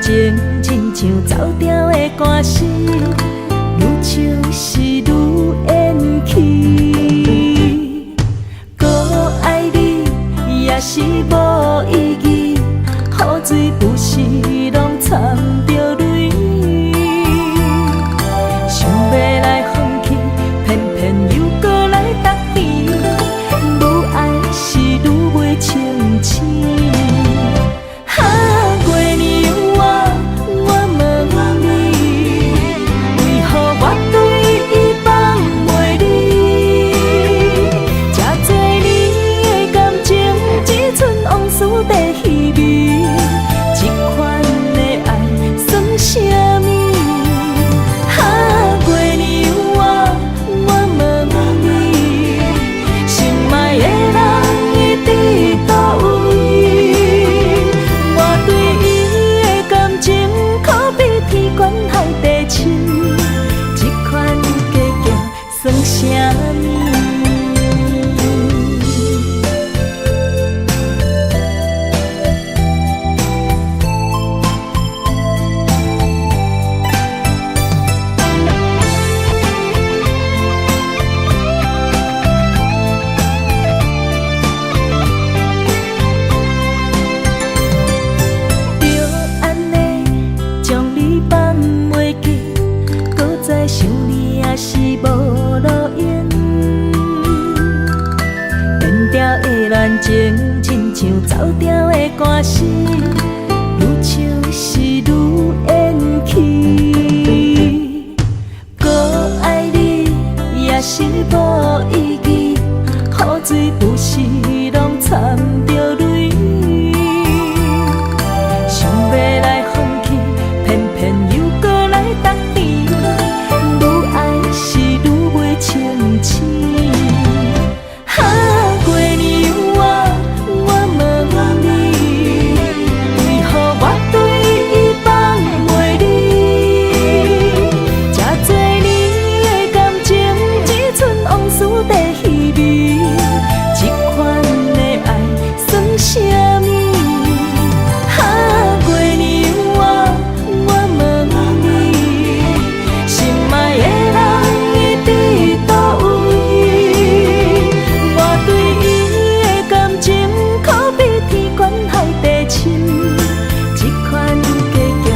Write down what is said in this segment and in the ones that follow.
情，亲像走调的歌词，愈唱是愈延期。搁爱你也是无意义，雨水不是拢掺着泪。想要来放弃，偏偏又搁来答辩，愈爱是愈袂清醒。哈，过年我问你，为何我对伊放袂离？这多年的感情，只剩往事在稀微，这款的爱算啥物？哈，过年我问你，心爱的人伊伫倒位？我对伊的感情，可比天悬海底深，这款计较算啥物？就安尼将你放袂记，搁再想你也是无路用。变调的恋情，亲像走调的歌词，愈唱是愈延期。搁爱你也是无意义，雨水不是拢掺着泪。想要来放弃，偏偏又搁来答辩，愈爱是愈袂清醒。哈，过年我问你，为何我对伊放袂离？这多年的感情，只剩往事在稀微，这款的爱算啥物？哈，过年我问你，心爱的人伊伫倒位？我对伊的感情，可比天悬海底深，这款计较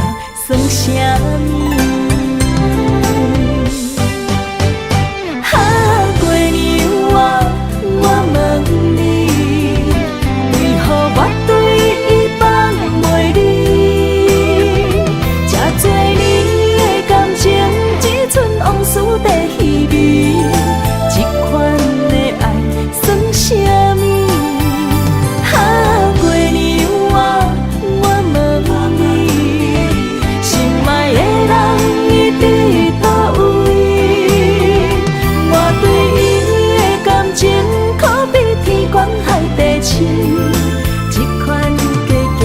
算啥物？哈，过年我问你，为何我对伊放袂离？这多年的感情，只剩往事在稀微，这款的爱算啥物？哈，过年我问你，心爱的人伊伫倒位？我对伊的感情，可比天悬海底深，这款计较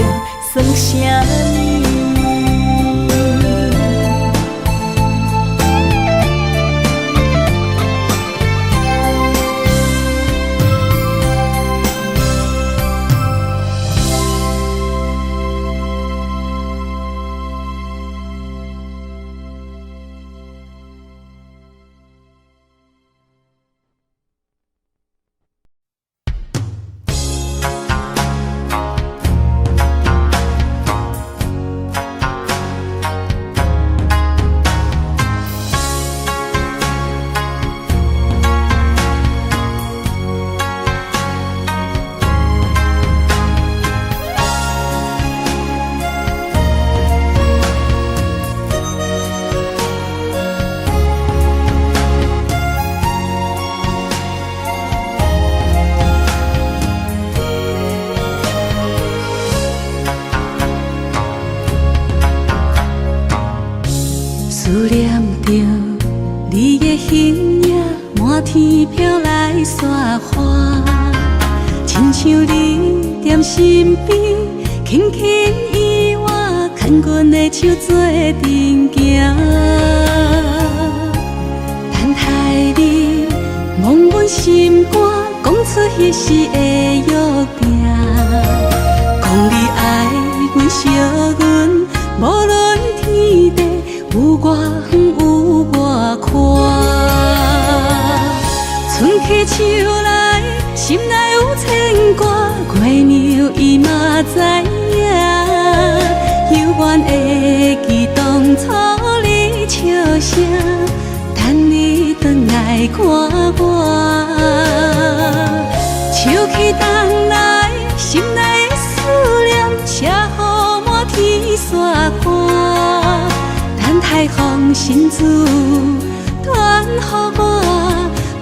算啥物？思念着你的形影，满天飘来雪花，亲像你踮身边，轻轻依我，牵阮的手做阵行。等待你望阮心肝，讲出彼时的约定，讲你爱阮惜阮。无手来，心内有牵挂，月娘伊嘛知影。犹原会记当初你笑声，等你转来看我。秋去冬来，心内的思念写予满天山看。等太风神子传予我，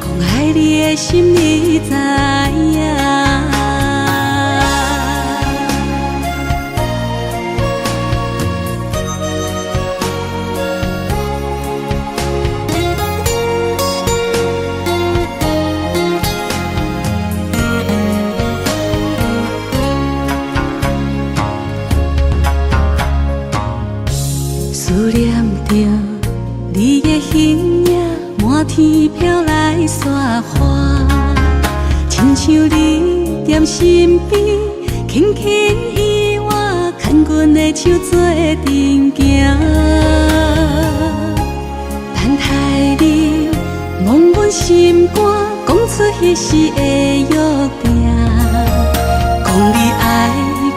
讲爱你的心你知影。思念着你的形影，满天飘来雪花，亲像你踮身边，轻轻依我，牵阮的手做阵行。等待你望阮心肝，讲出彼时的约定，讲你爱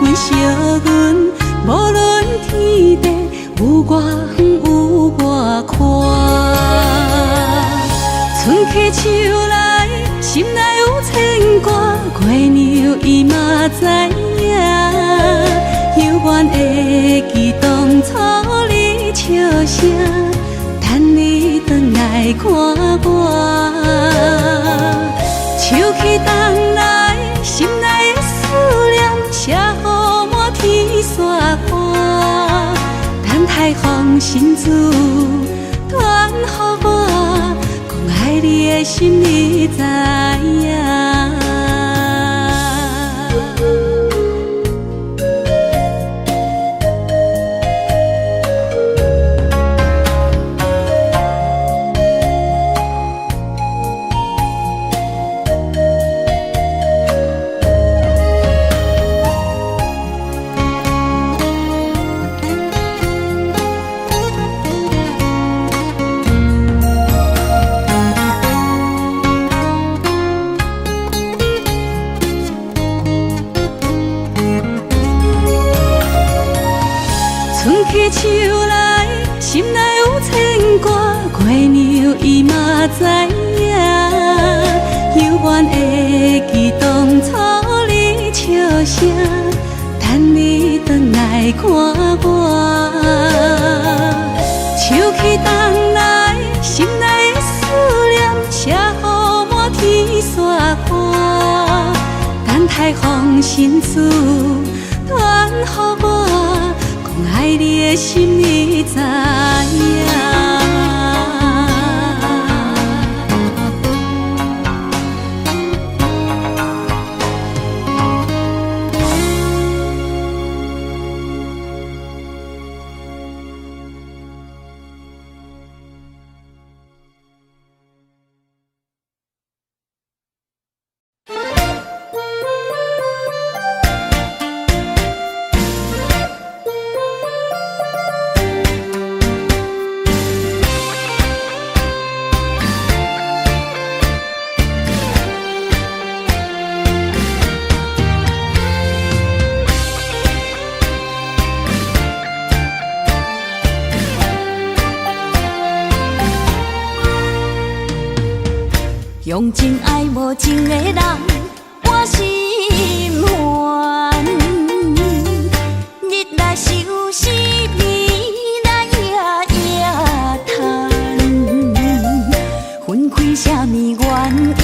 阮惜阮，无论天地。有我远有我看，春去秋来，心内有牵挂，月娘伊嘛知影。犹原会记当初你笑声，等你转来看我。秋去冬来，心内的思念写予满天山看。太风神子传予我，讲爱你的心你知影。春去秋来，心内有牵挂，月娘伊嘛知影。犹原会记当初你笑声，等你转来看我。秋去冬来，心内的思念写予满天山看。等太风神子传予我。爱你的心你知影。用情爱无情的人，我心烦。日来想思暝来夜夜叹，分开啥物原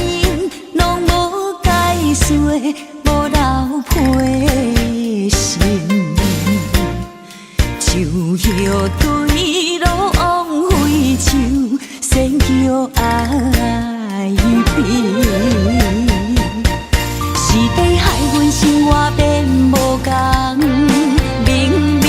因，拢无解说，无留批信。树叶对路枉费树，仙桥爱。是地害阮生活变无同，明明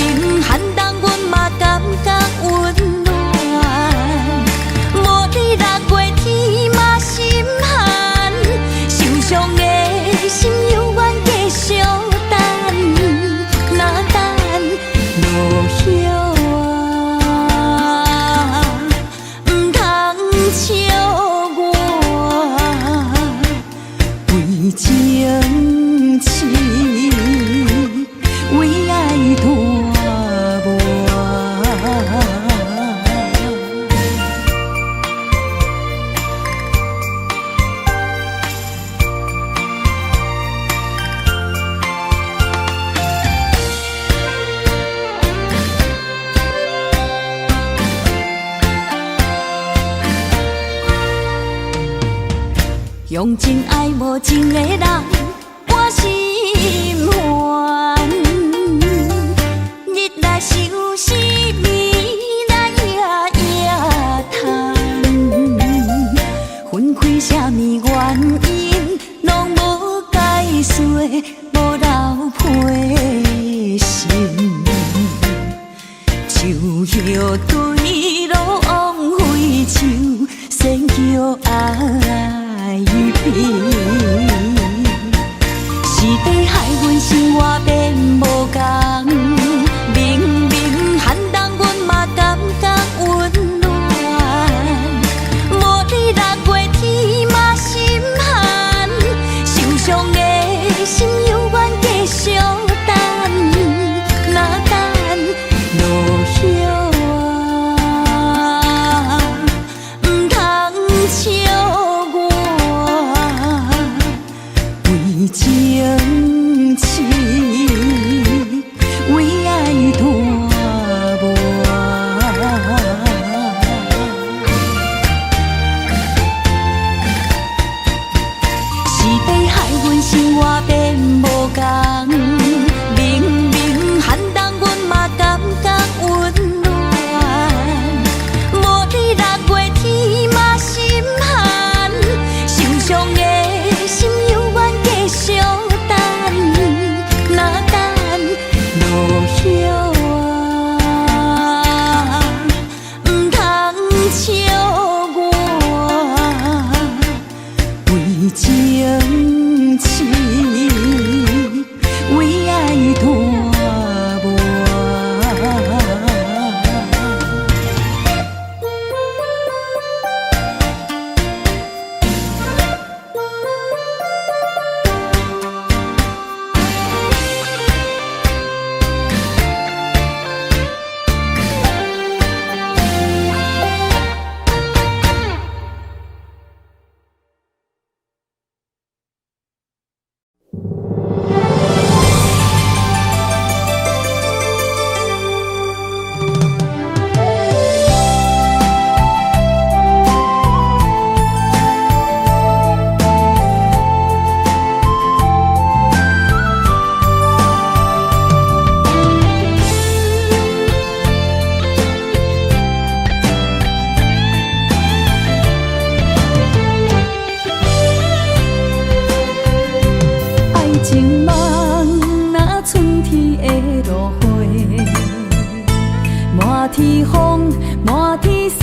用真爱无情的人换心烦。日来收拾暝来夜夜叹，分开啥物原因，拢无解说，无留批信。树叶对路枉费树，先叫爱变。是地害阮生活变无同，明明寒冬阮嘛感觉温暖。无你6月天嘛心寒，受伤的心犹原继续等，若等落叶啊，唔通笑我为情痴，为爱大磨。是地害阮生活变无同，明明寒冬阮嘛感觉温暖。无你6月天嘛心寒，受伤的心犹原继续等，若等落叶啊，唔通笑我为情痴，为爱大磨。情梦若春天的落花，满天风，满天雪，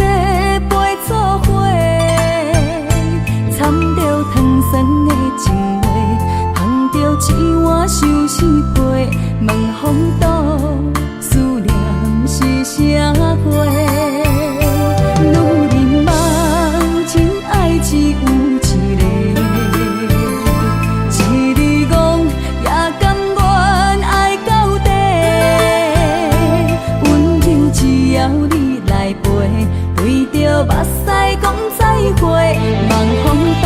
陪作伙，掺着糖酸的情话，捧着一碗相思杯，问风度思念是啥货？女人梦真爱只有一个。对着目屎讲再会，望风度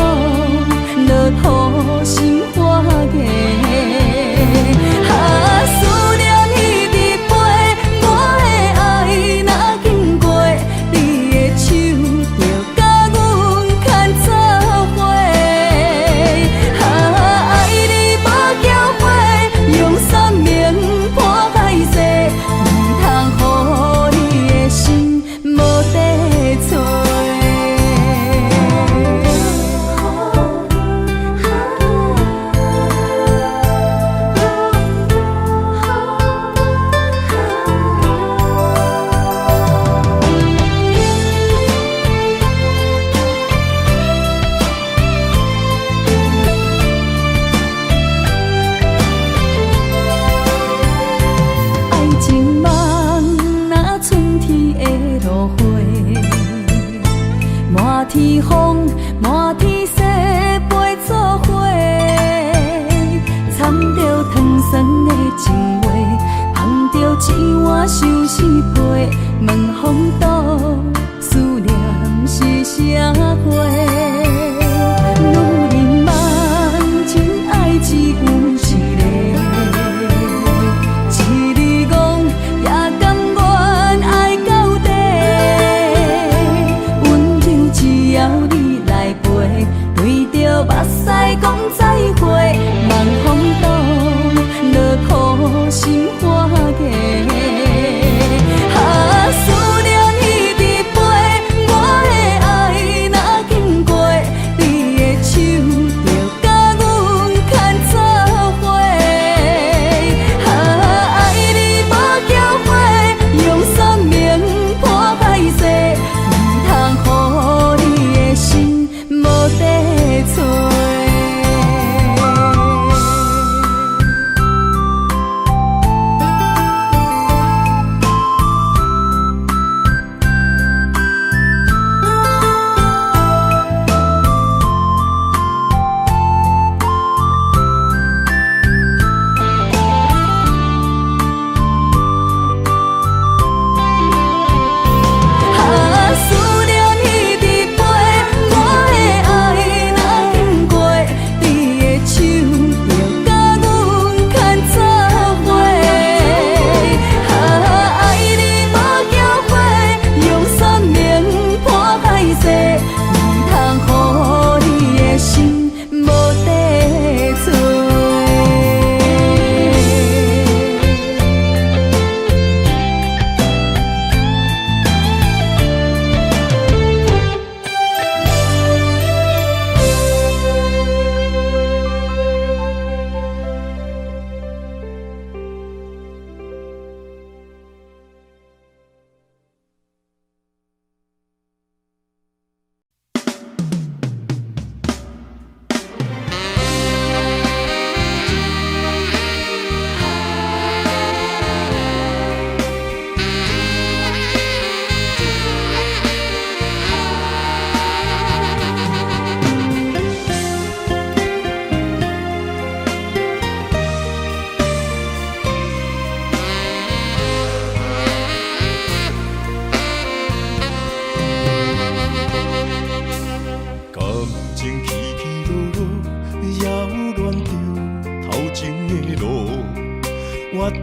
落雨心花嫁。思念彼日飞，我的爱若经过，你的手就甲阮牵做伙。爱你无后悔，用生命破海誓，唔通予你的心无地找。爱情梦若春天的落花，满天风，满天雪，陪作伙，掺着糖酸的情话，捧着一碗相思杯，问风度思念是啥货？女人梦真爱只有一个。目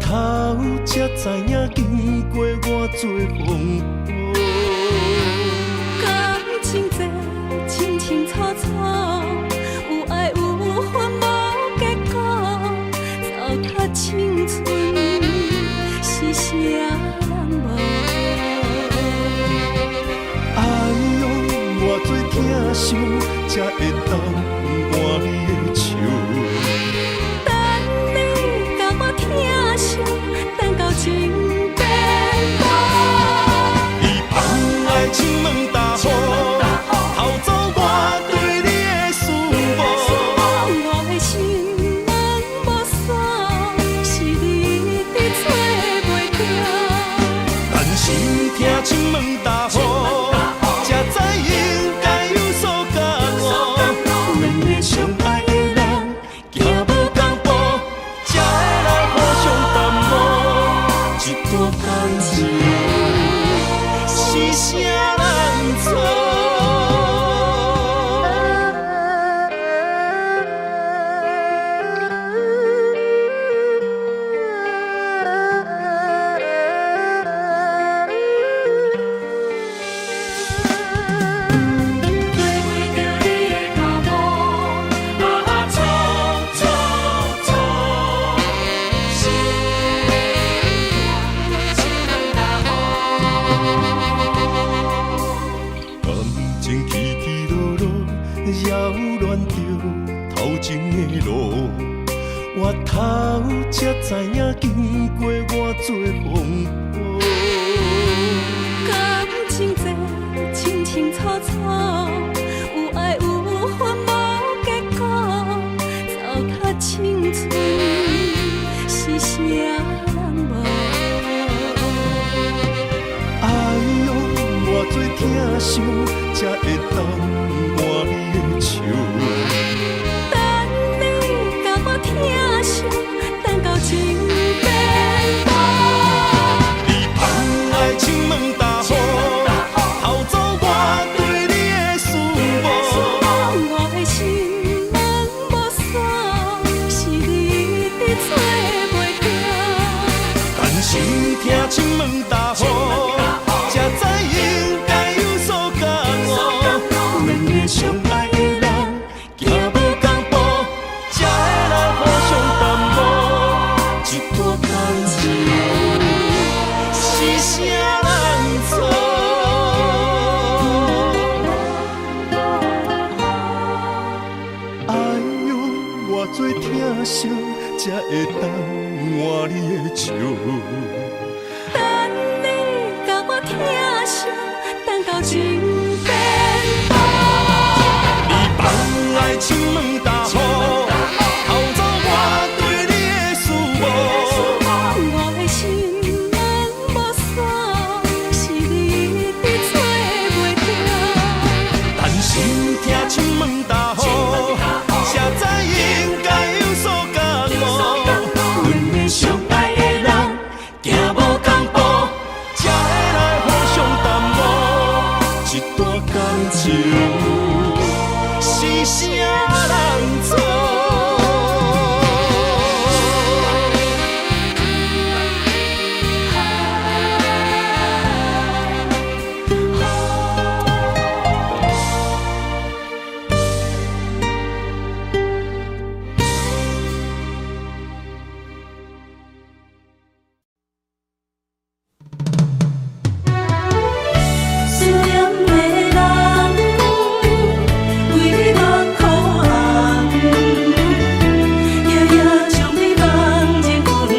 头才知影，见过偌多风波。感情这清清楚楚，有爱有恨无结果，糟蹋青春是啥人无？哎呦，偌多疼伤，才会当换你的手。等你甲我疼惜，等到情变无。伊放爱亲门大雨，偷走我对你的思慕。我的心门无锁，是你伫找袂着。但是听亲门大雨，才知应该有所感悟。两个相爱的人，行无同步，才会来互相耽误。一段感情是啥人错？感情起起落落，扰乱着头前的路。我头才知影，经过偌多风波。感情这清清楚楚，有爱有恨无结果，糟蹋青春是啥人无？哎呦，偌多疼伤，才会当换你的手。等你甲我疼惜，等到情变无。你放爱亲门大雨，偷走我对你的思慕。我的心门无锁，是你伫找袂着。但是听亲门大雨，才知应该有所感悟。两个相爱的人，行无同步，才会来互相耽误。一段感情是啥人错？哎呦，偌多疼伤，才会当换你的手。等你甲我疼惜，等到情变无。你放爱亲门大雨，偷走我对你的思慕。我的心门无锁，是你伫找袂着。但是听亲门大雨，才知应该有所感悟。两个相爱的人，行无同步，才会来互相耽误。一段感情是啥人错？思念的人，为你目眶红，夜夜将你放进阮的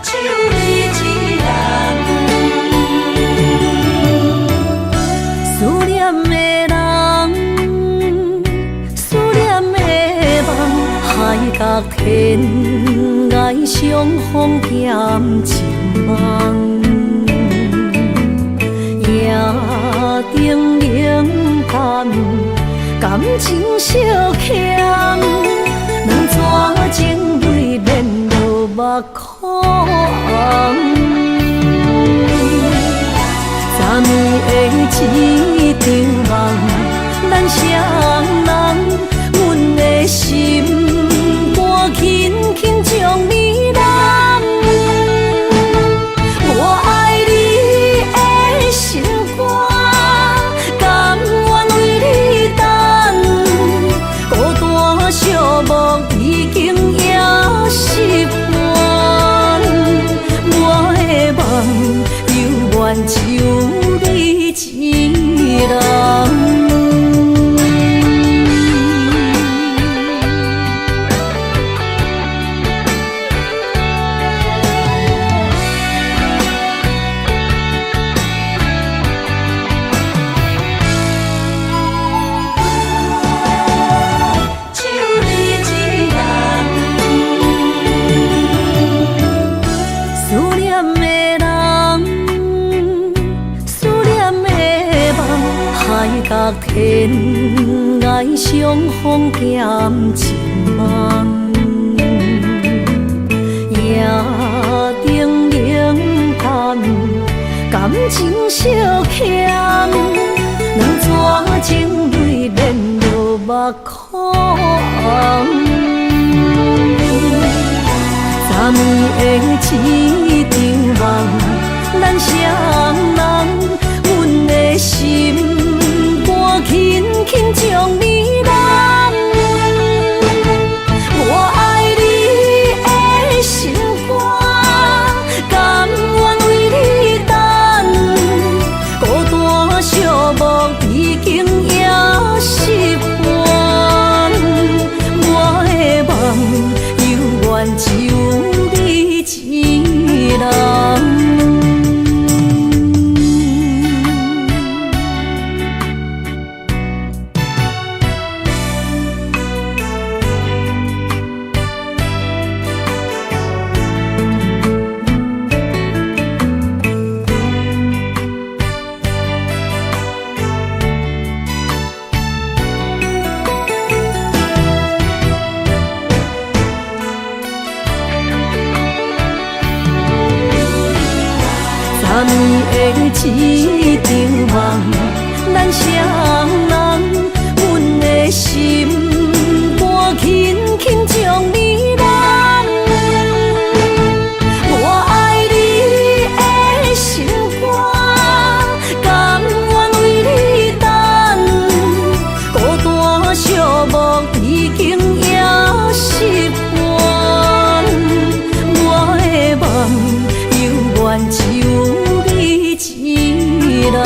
只有你一人。思念的人，思念的梦，海角天涯相逢兼情梦，夜灯冷淡，感情小欠，两撮情泪免落目眶红。昨暝的一场梦，咱双人，阮的心肝轻轻将你揽。我爱你的心肝，甘愿为你等，孤单寂寞已经也习惯，我的梦犹原就你一人。隔天爱相逢减情梦，夜灯冷淡，感情烧欠，两撮情泪连落目眶。昨暝的一场梦，咱双人，阮的心。轻轻将你揽，我爱你的心肝，甘愿为你等，孤单寂寞已经也习惯，我的梦犹原就你一人。昨暝的一场梦，咱双人，阮的心肝轻轻将你揽。我爱你的心肝，甘愿为你等，孤单寂寞已经也习惯，我的梦犹原就一人。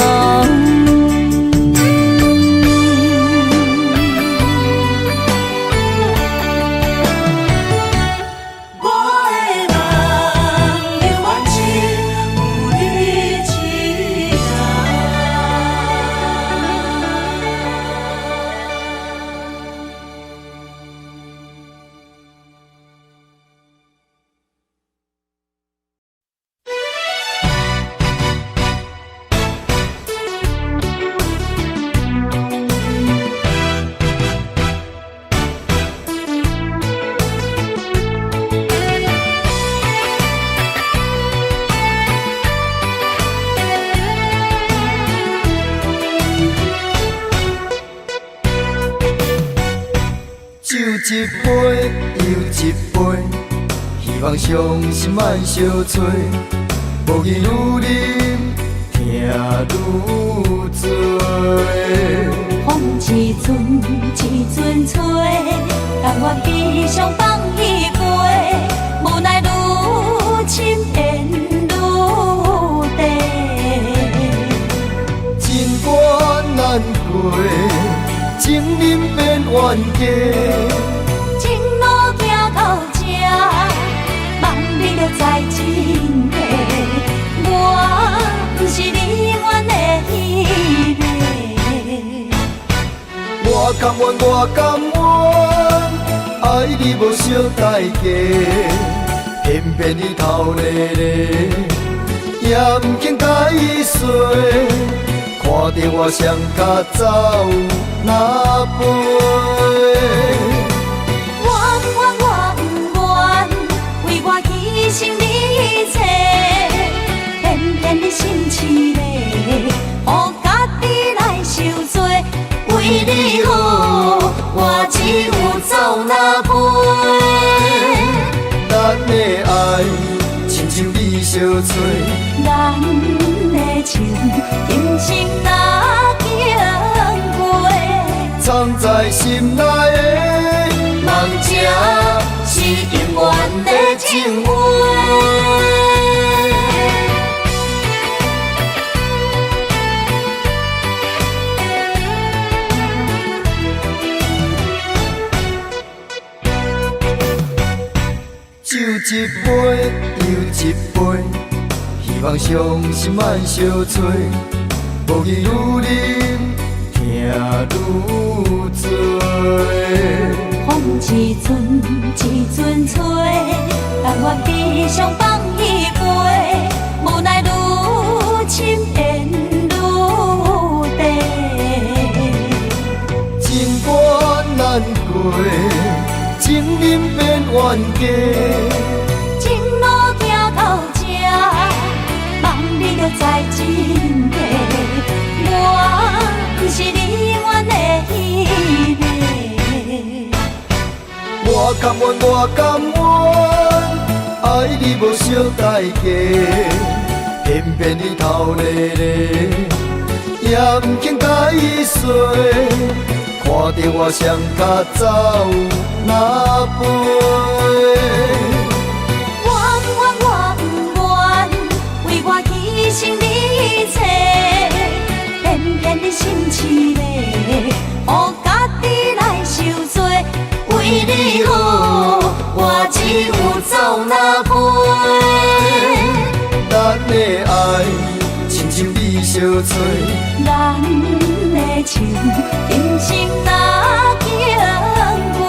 一杯又一杯，希望伤心莫相催。无言愈啉，痛愈多。风一阵一阵吹，甘愿披上放伊飞，无奈愈深缘愈低。情关难过，情人变冤家。在真地，我不是你愿的迄个。我甘愿，我甘愿，爱你无小代价，偏偏你头咧咧，也不肯解释。看着我双脚走哪飞？牺牲你一切，偏偏你心痴迷，为你好，我只有走那陪。咱的爱，亲像你相找，咱的情，今生若经过，藏在心内的梦这是永远的情话。酒一杯又一杯，希望伤心莫相找。无义愈啉，听愈醉。风一阵一阵吹，但我只想放一杯，无奈愈深缘愈低。情关难过，情人变冤家。情路行到这，望你着知真谛。我不是你永远的迄个。我甘愿，我甘愿，爱你无小代价，偏偏你头咧咧，也不肯解说。看着我双脚走哪飞？我不愿为我牺牲你一切，偏偏你心痴咧，予家己来受罪。为你好，我只有走那陪。咱的爱，亲像你相找，咱的情，今生若经过，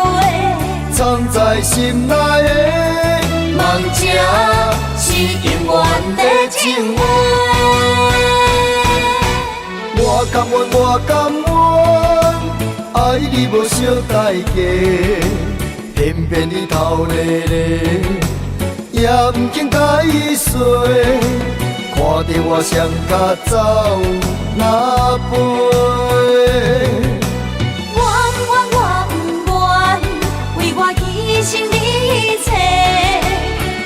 藏在心内的梦这是永远的情话。我甘愿，我甘愿，爱你无小代价，偏偏你头咧咧，也不肯解说。看着我双脚走哪飞？我不愿为我牺牲你一切，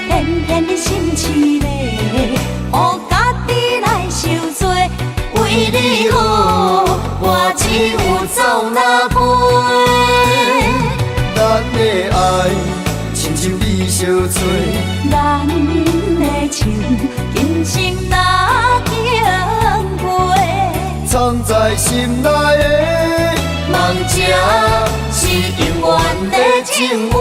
偏偏你心痴咧，予家己来受罪。为你好，我只有走那陪。咱的爱，亲像你相找，咱的情，今生若经过，藏在心内的梦这是永远的情话。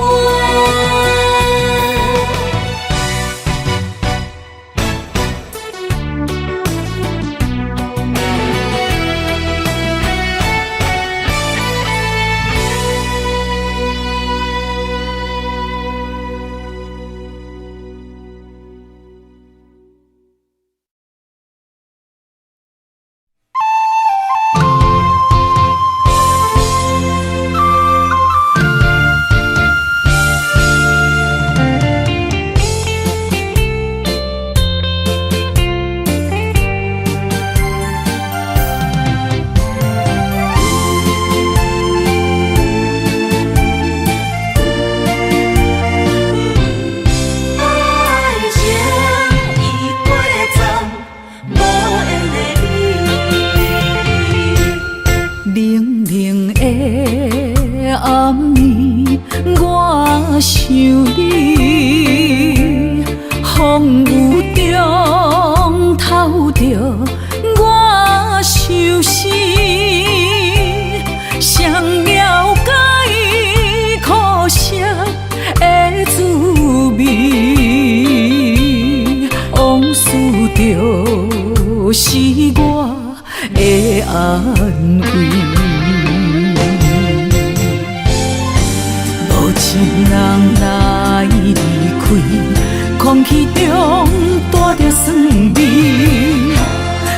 想你，风雨中透着我相思，谁了解苦涩的滋味？往事就是我的安慰。情人来离开，空气中带着酸味，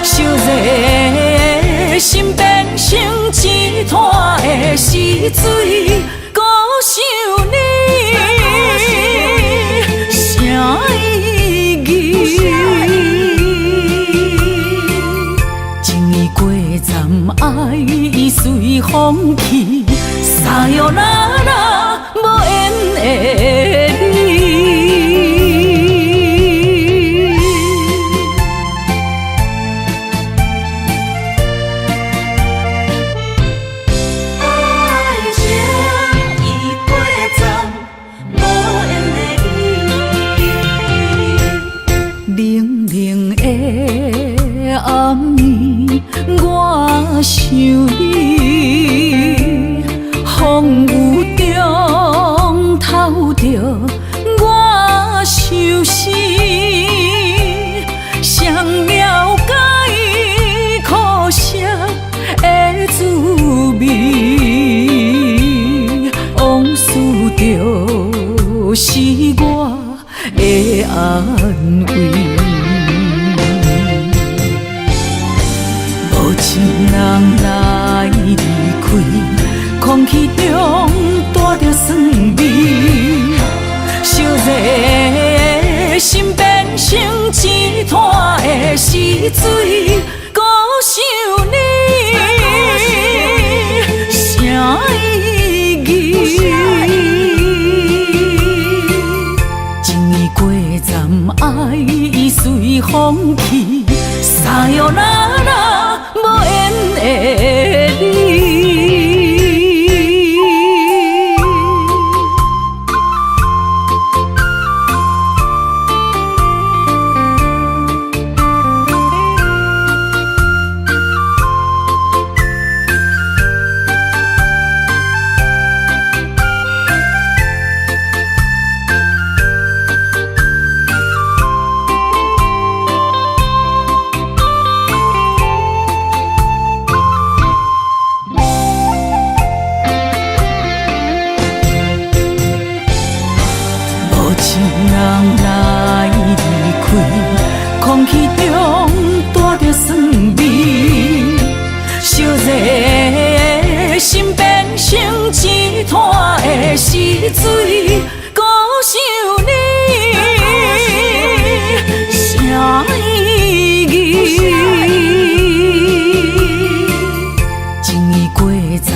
烧热心变成一滩的死水，孤想你，啥意义？情已过站，爱已已随风去，撒哟那拉无缘的你。爱情已过站，无缘的你。冷冷的暗暝，我想你，风雨中透着我相思，谁了解苦涩的滋味？往事就是我的安慰。无情人来离开，空气中带着酸味，烧热的心变成一滩的死水，孤想你，啥意义？情已过站，爱已随风去，撒哟那拉无缘的你。空气中带着酸味，烧热的心变成一滩的死水，孤想你，啥意义？情已过站，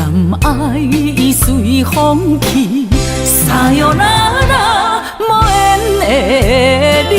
爱已随风去，撒哟那拉无缘的你。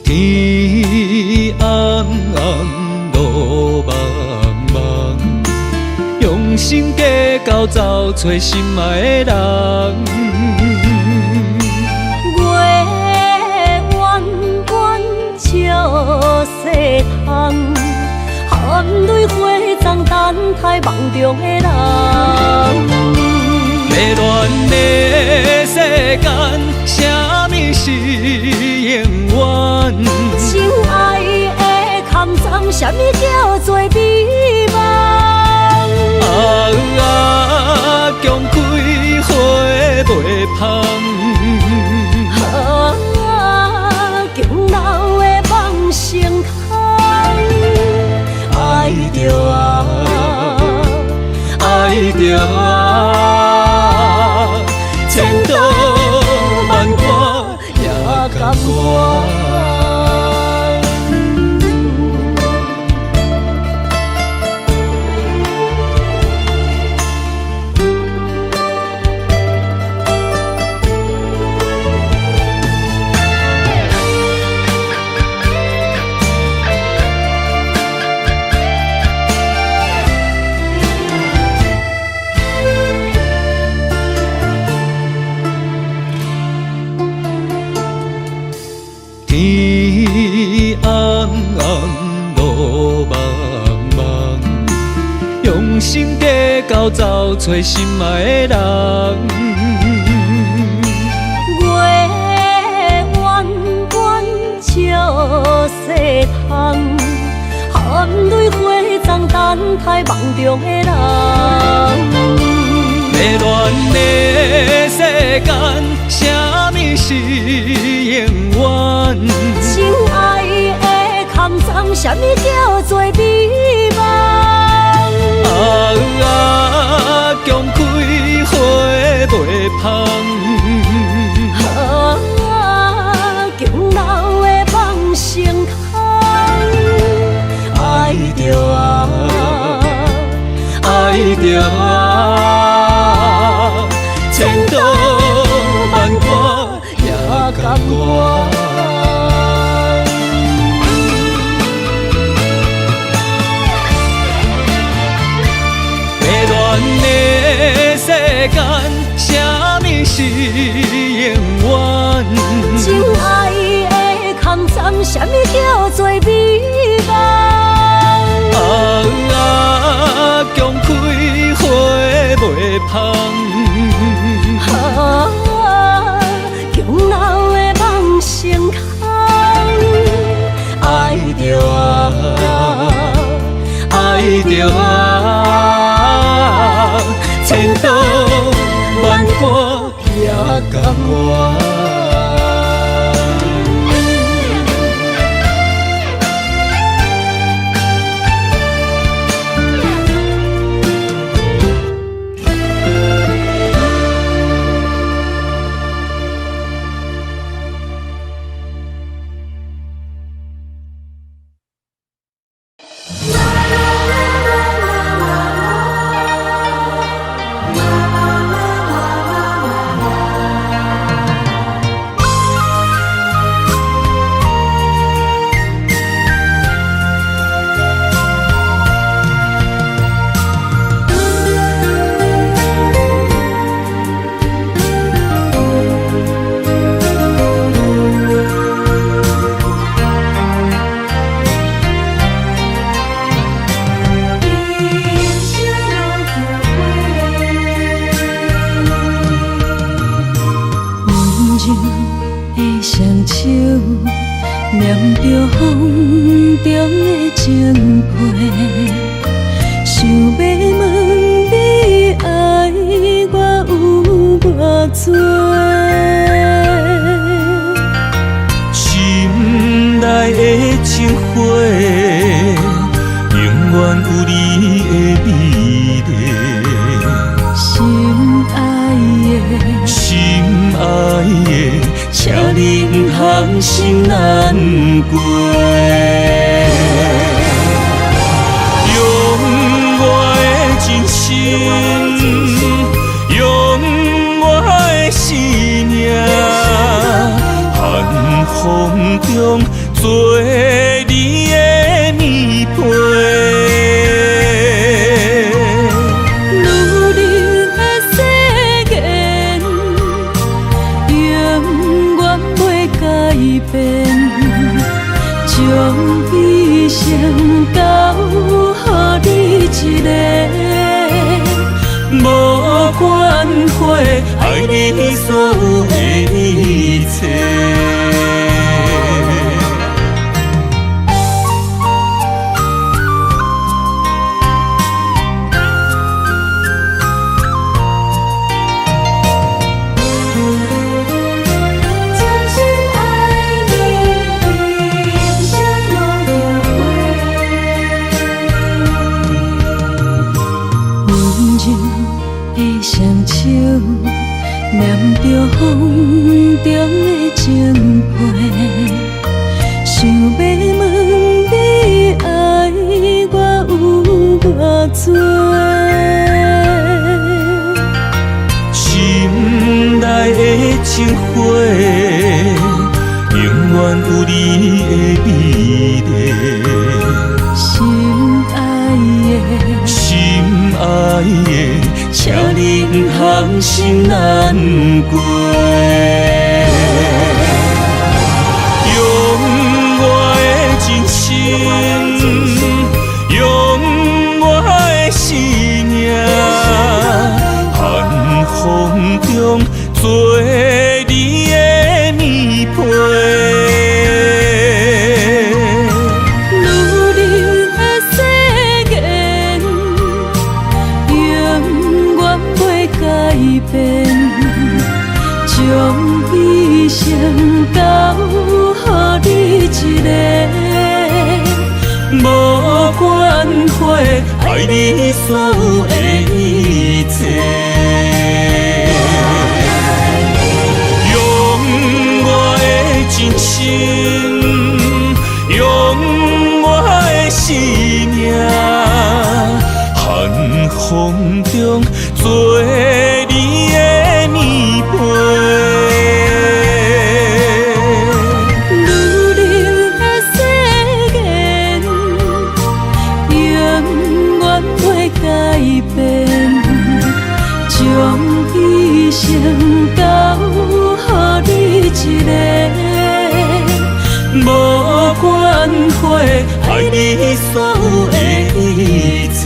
天暗暗，路茫茫，用心计较找找心爱的人。月圆圆照西窗，含泪花丛等待梦中的人。迷乱的世间，什么是永远？情爱的空藏，什么叫做美梦？强开花袂芳，强留的梦成空，爱着啊，爱着啊，千刀万剐也甘愿。走走找心爱的人。月弯弯照西窗，含泪花丛等待梦中的人。迷乱的世间，啥物是永远？情爱的空藏，啥物叫做美梦？强开花袂芳。强留的梦成空。爱着爱着千刀万剐也甘愿。迷乱的世间，啥物是永远？情爱的空藏，啥物叫做美梦？强开花袂芳。强留的梦成空。爱着爱着千刀万剐也甘愿。念着风中的情批，想要问你爱我有偌多？心内的情花，永远有你的美丽。心爱的，心爱的，请你不通心难过。用我的真心，用我的生命，寒风中做你的棉被。将一生交予你一个，无关系，爱你所有的一切。念着风中的情批，想要问你爱我有偌多？心内的情花，永远有你的美丽。心爱的，心爱的，请你不通心难过。用我的真心，用我的生命。火，爱你所有的一切。用我的真心，用我的生命，寒风中做你的棉被。将一生交予你一个，无关火，爱你所有的一切。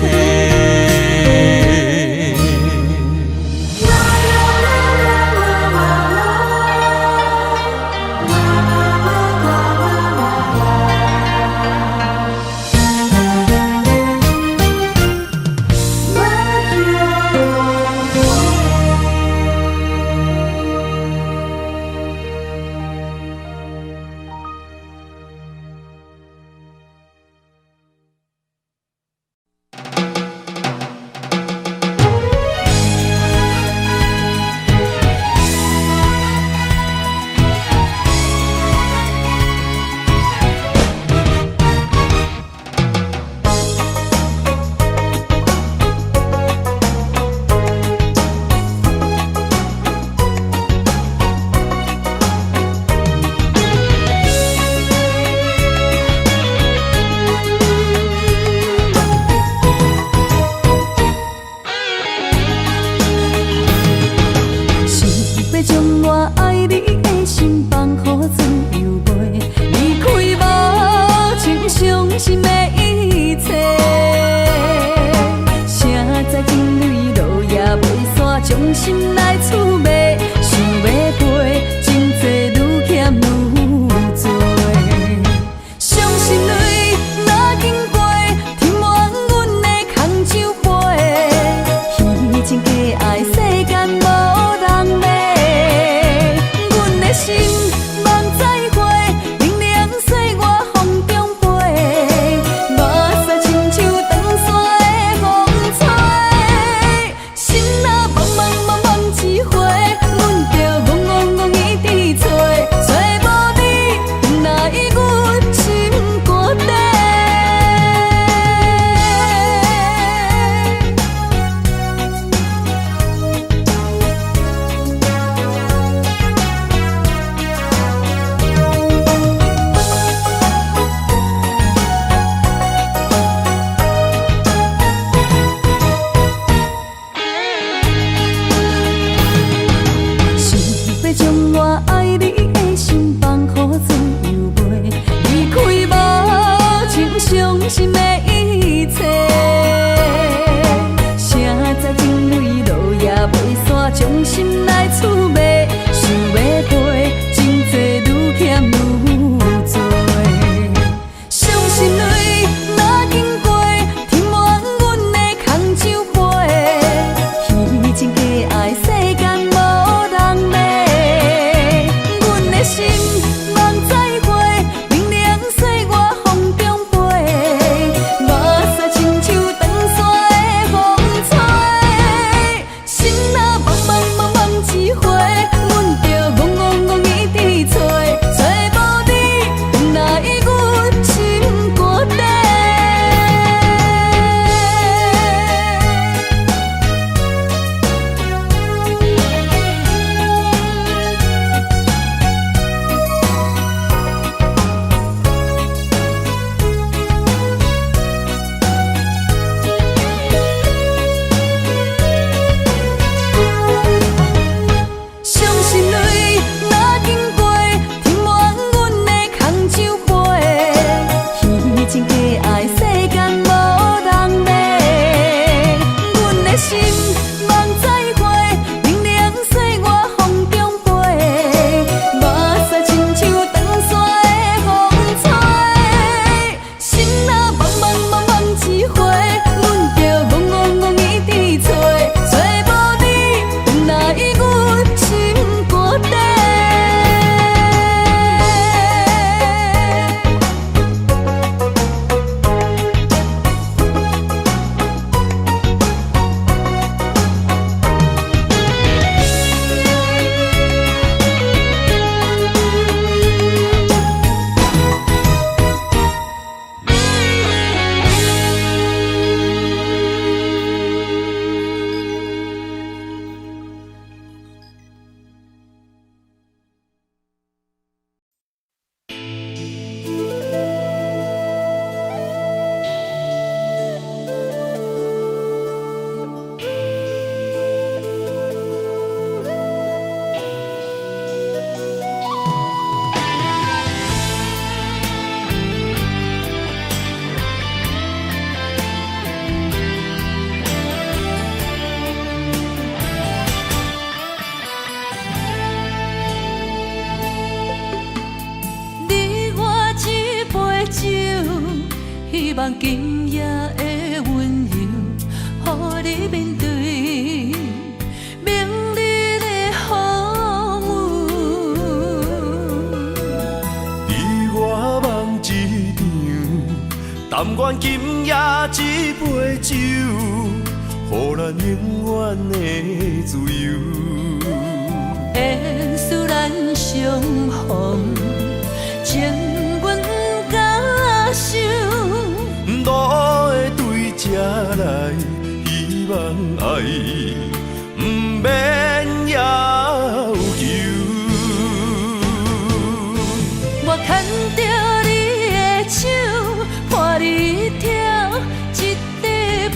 望今夜的温柔，予你面对明日的风雨。你我梦一场，但愿今夜这杯酒，予咱永远的自由。缘使咱相逢，情阮甲受。路会对这来，希望爱不免要求。我牵着你的手，伴你跳一支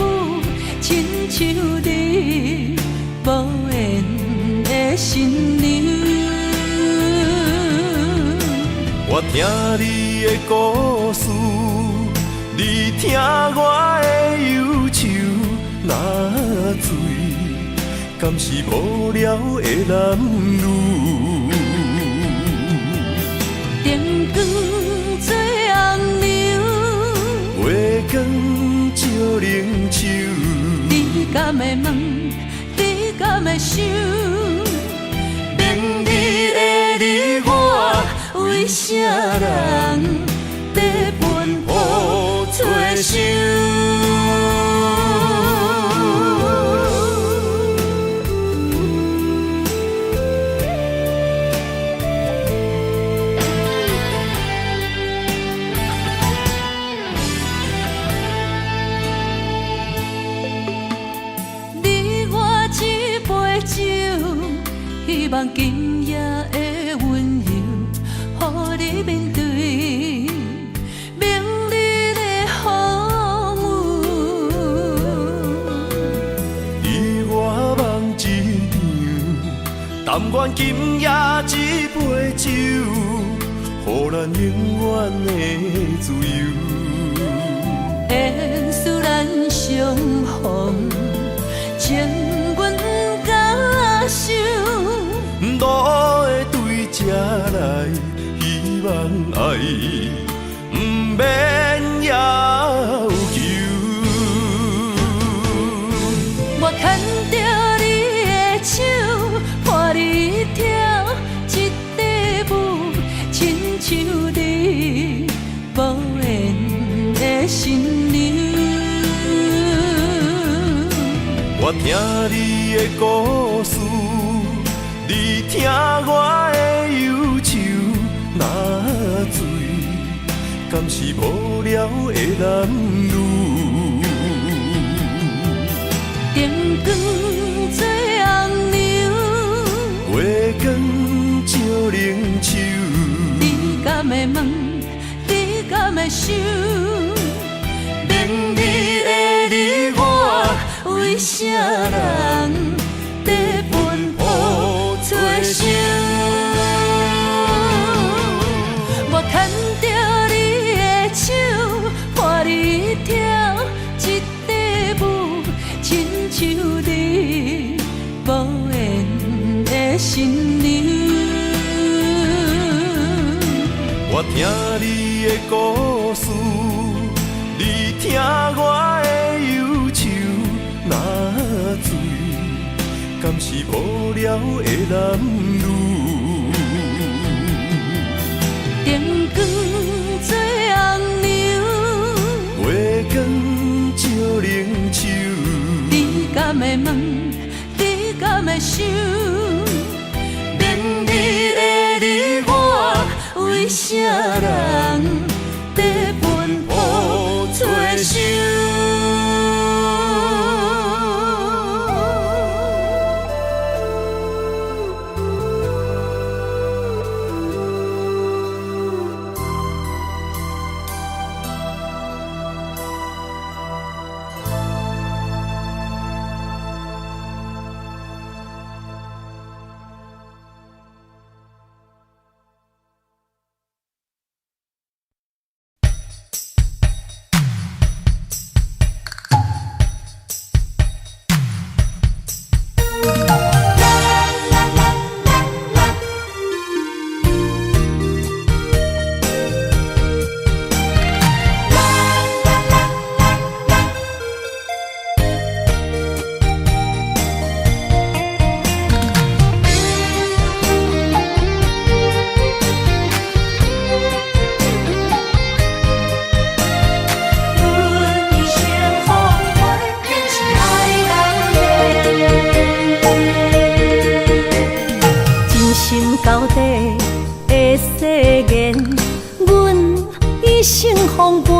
舞，亲像你无言的新娘。我听你的故事，你听我的忧愁。若醉，敢是无聊的男女？灯光做红娘，月光照冷手。你敢会问？你敢会想？明日的你我，为啥人在奔波做想？你我一杯酒，希望今夜的温柔，予你面对明日的风雨。你我梦一场，但愿今夜这杯酒，予咱永远的自由。缘使咱相逢，情阮甲受。路会对这来，希望爱不免要求。我牵着你的手，伴你跳一支舞，亲像你无言的新娘。我听你的故事，你听我的忧愁。若醉，敢是无聊的男女？灯光做红娘，月光照冷手。你敢会问？你敢会想？明日的你我，为啥人在奔波做想？我牵着你的手，伴你跳一支舞，亲像你无言的新娘。我听你的故事，你听我的忧愁。若醉，敢是无聊的男女？灯光做红娘，月光照冷手。你敢会问？你敢会想？明日的你我，为啥人在奔波做想？风飞，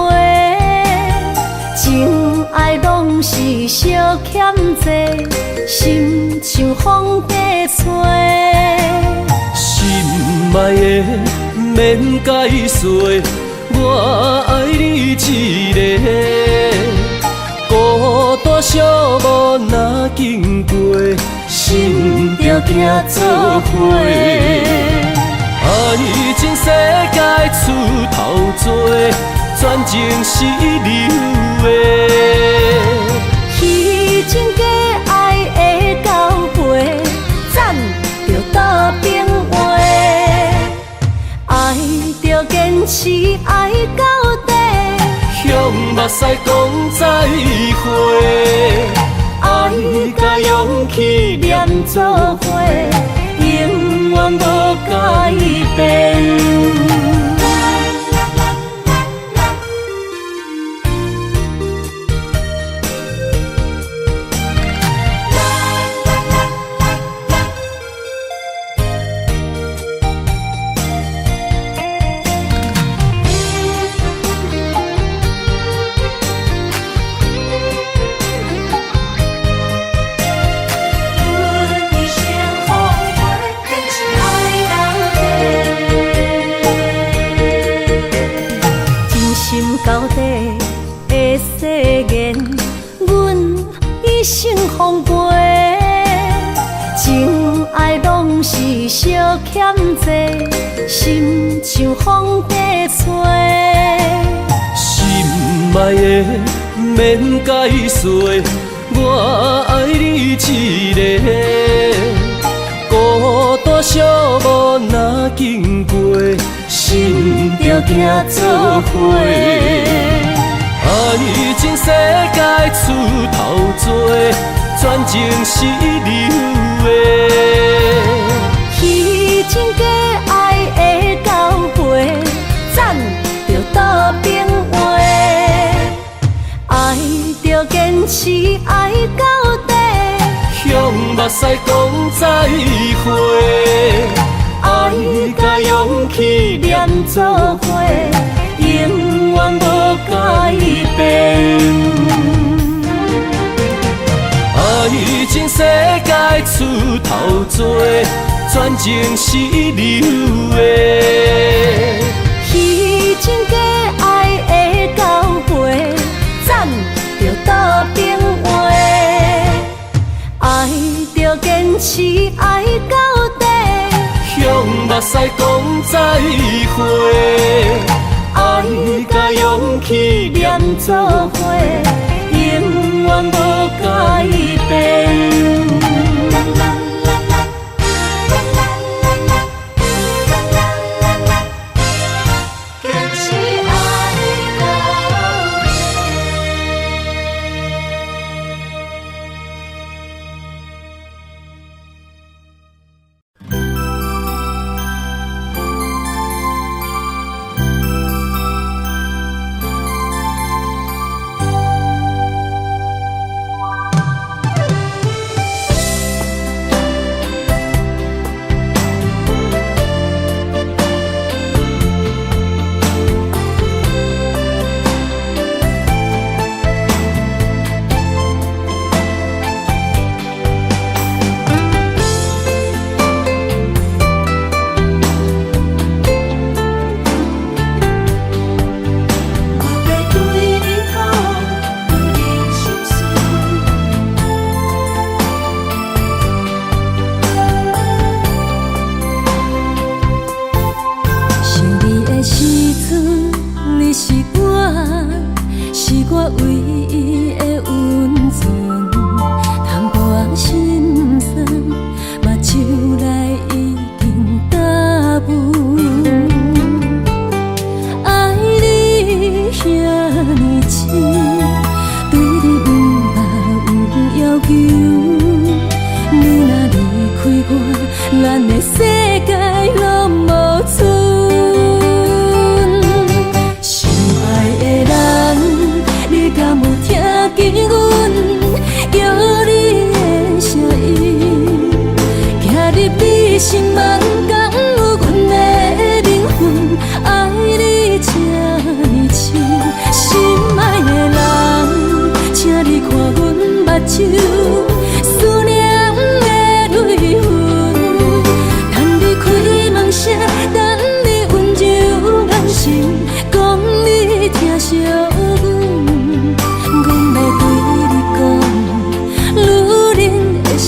情爱拢是小欠债，心像风在吹。心爱的免解释，我爱你一个。孤单寂寞若经过，心着行做伙。爱情世界出头多，全情是流的。虚情假爱的交汇，赞着倒变话。爱着坚持，爱到底。向目屎讲再会，爱甲勇气念做伙，永远无改变。到底的誓言，阮一生奉陪。情爱拢是小欠债，心像风在吹。心爱的免解释，我爱你一个。孤单寂寞若经过，心着行做伙。爱情世界出头多，全情是流的。虚情假爱的交汇，赞着倒变话。爱着坚持，爱到底。向目屎讲再会，爱甲勇气念做伙，永远无改变。爱情世界出头多，全情是流的。虚情假爱的交汇，赞着倒变话。爱着坚持，爱到底。向目屎讲再会，爱甲勇气念做伙，永远无改变。手，思念的泪痕。等你开门声，等你温柔眼神，讲你疼惜阮，阮要对你讲，女人的心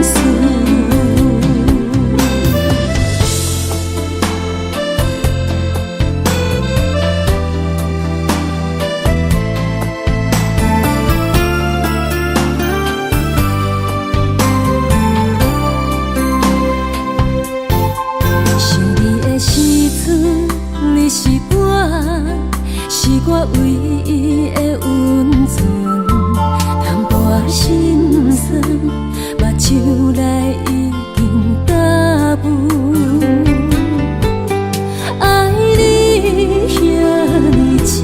事。想你的时阵，你是我唯一的温存。淡薄仔心酸，目睭内已经答问。爱你遐尼深，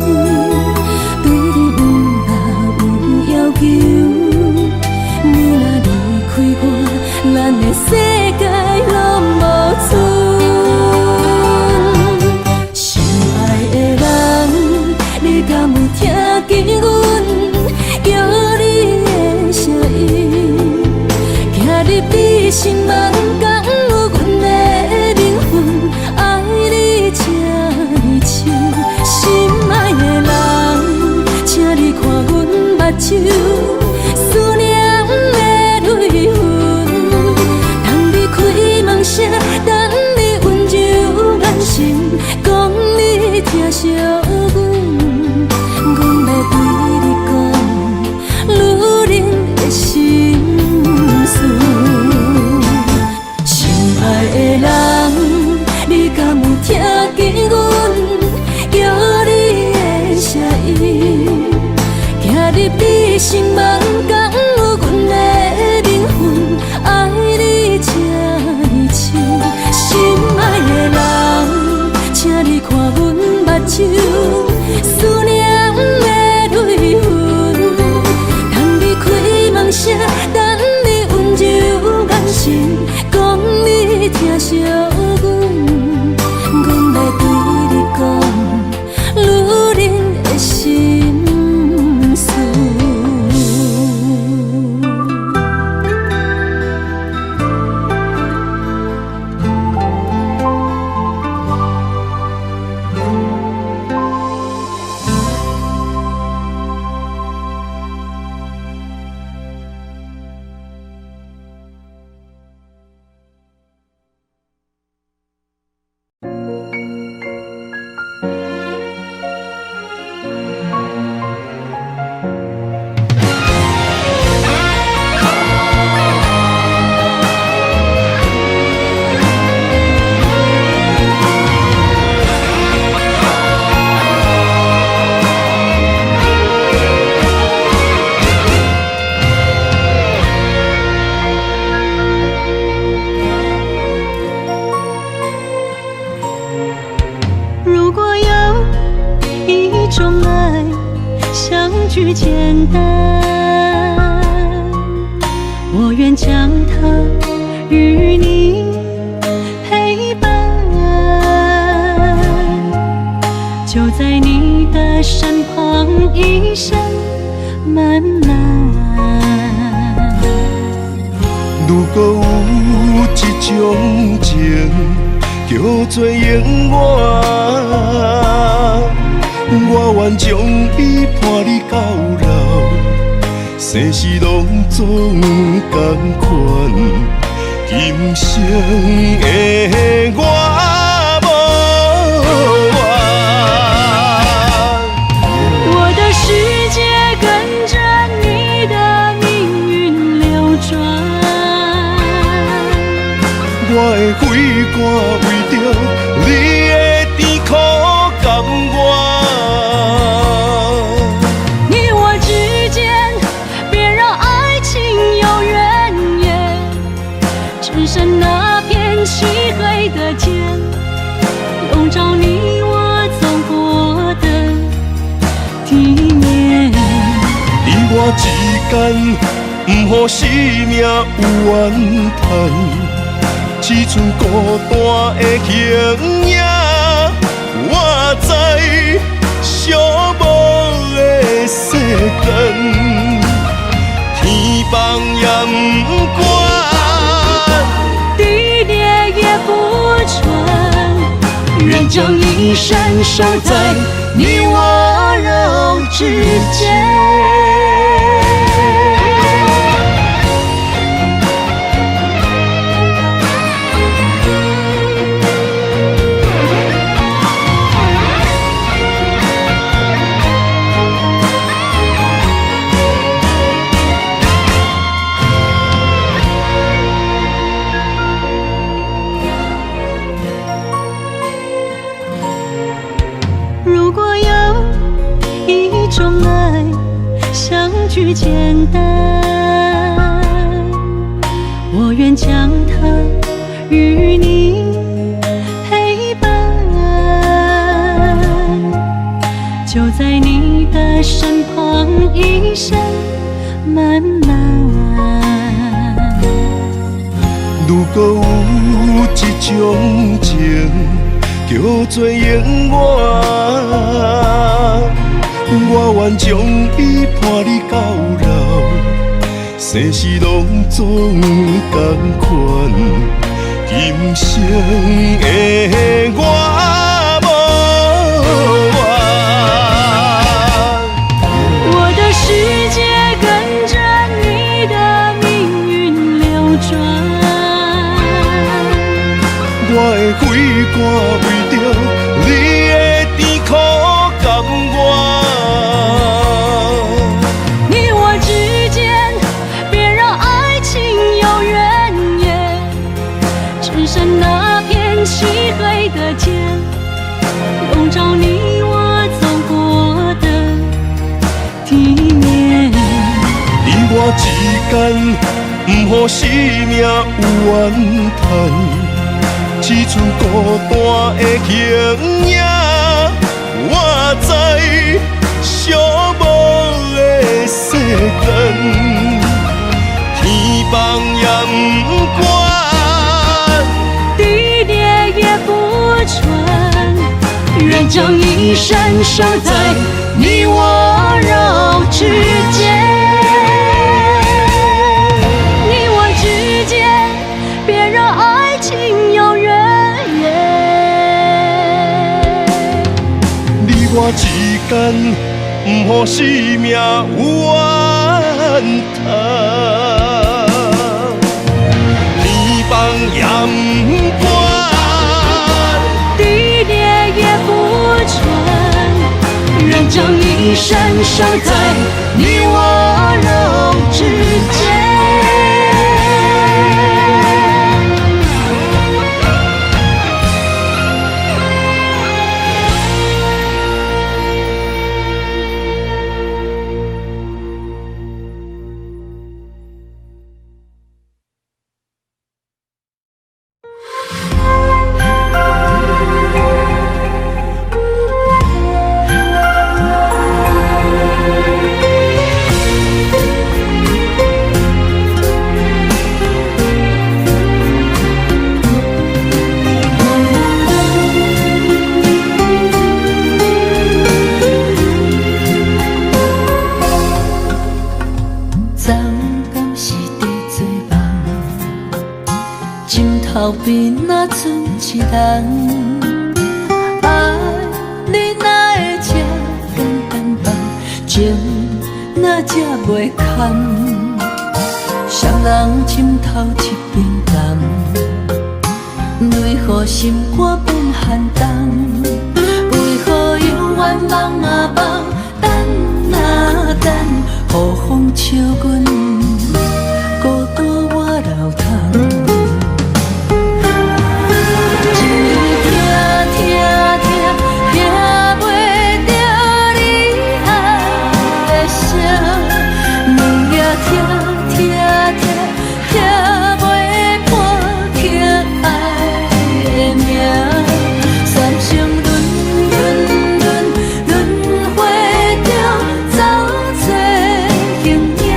对你不若有要求。你若离开我，咱的世界拢无存。你敢有听见阮叫你的声音？行入你心门，敢有阮的灵魂？爱你这呢深，心爱的人，请你看阮目睭，思念的泪痕。等你开门声，等你温柔眼神，讲你疼惜阮。听见阮叫你的声音，行入你心门，敢有阮的灵魂？爱你这呢深，心爱的人，请你看阮目睭，思念的泪痕。等你开门声，等你温柔眼神，讲你疼惜阮。女人的心事。句简单，我愿将它与你陪伴，就在你的身旁一生漫漫。如果有一种情叫做永远，我愿将伊伴你到老，生死拢总同款。今生的我无怨，我的世界跟着你的命运流转，我的血汗为着你的甜苦甘愿。你我之间别让爱情有怨言，只剩那片漆黑的天，笼罩你我走过的体面。你我之间，不予生命有怨叹。只剩孤单的形影，我在寂寞的世间。将一生守在你我肉之间。如果有一种爱相聚简单，我愿将它与你陪伴，就在你的身旁一生漫漫。如果有一种情，叫做永远，我愿将伊伴你到老，生死拢总同款，今生的我无怨。我的世界跟着你的命运流转，我的血汗为着你的甜苦甘愿。你我之间别让爱情有怨言，只剩那片漆黑的街，笼罩你我走过的地面。你我之间，不予生命有怨叹。只剩孤单的形影，我知寂寞的世间，天崩也不管，地裂也不穿，愿将一生守在你我肉之间。你我之间别让爱情有怨言，你我之间，不予生命有怨叹，天崩也不管，地裂也不穿，愿将一生守在你我肉之间。头边若剩一人，爱你哪会这简单放，情哪这袂堪，双人枕头一边淡，为何心肝变寒冬？为何永远梦啊梦，等啊等，雨风笑阮孤单我流淌。轮回中走找形影。